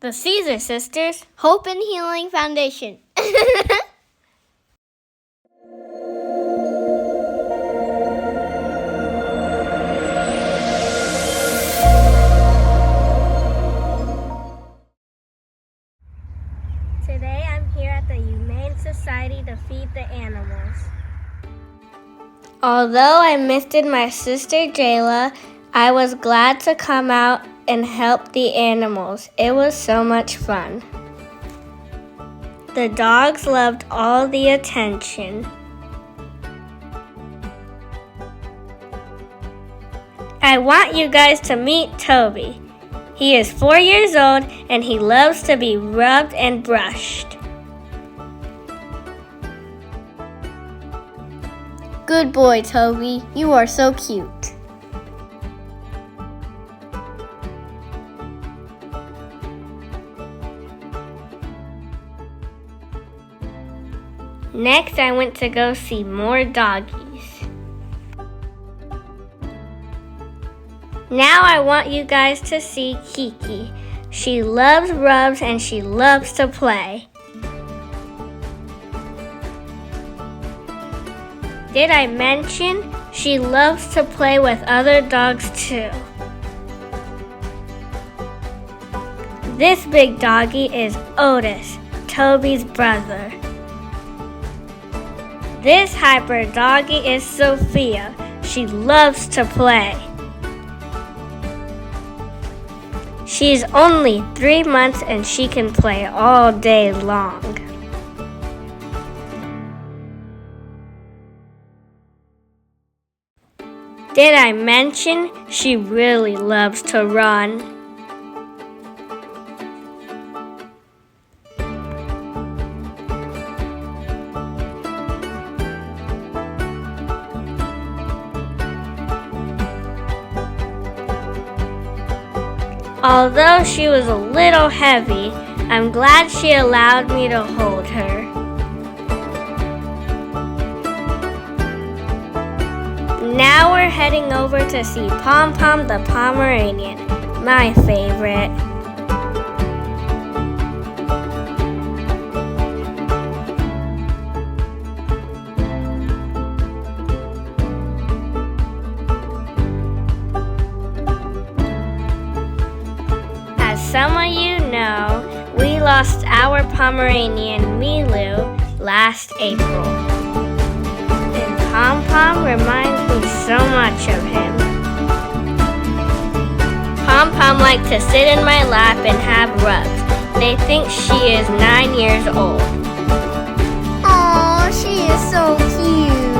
The Ceasar Sisters, Hope and Healing Foundation. Today I'm here at the Humane Society to feed the animals. Although I missed my sister Jayla, I was glad to come out and help the animals. It was so much fun. The dogs loved all the attention. I want you guys to meet Toby. He is 4 years old and he loves to be rubbed and brushed. Good boy, Toby. You are so cute. Next, I went to go see more doggies. Now I want you guys to see Kiki. She loves rubs and she loves to play. Did I mention she loves to play with other dogs too? This big doggie is Otis, Toby's brother. This hyper doggie is Sophia. She loves to play. She's only 3 months and she can play all day long. Did I mention she really loves to run? Although she was a little heavy, I'm glad she allowed me to hold her. Now we're heading over to see Pom Pom the Pomeranian, my favorite. As some of you know, we lost our Pomeranian Milu last April. And Pom Pom reminds me so much of him. Pom Pom likes to sit in my lap and have rubs. They think she is 9 years old. Aw, she is so cute.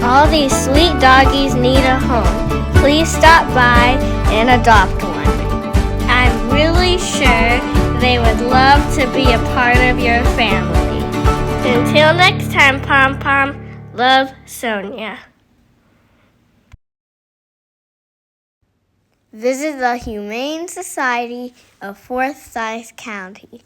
All these sweet doggies need a home. Please stop by and adopt one. I'm really sure they would love to be a part of your family. Until next time, Pom Pom, love, Sonya. Visit the Humane Society of Forsyth County.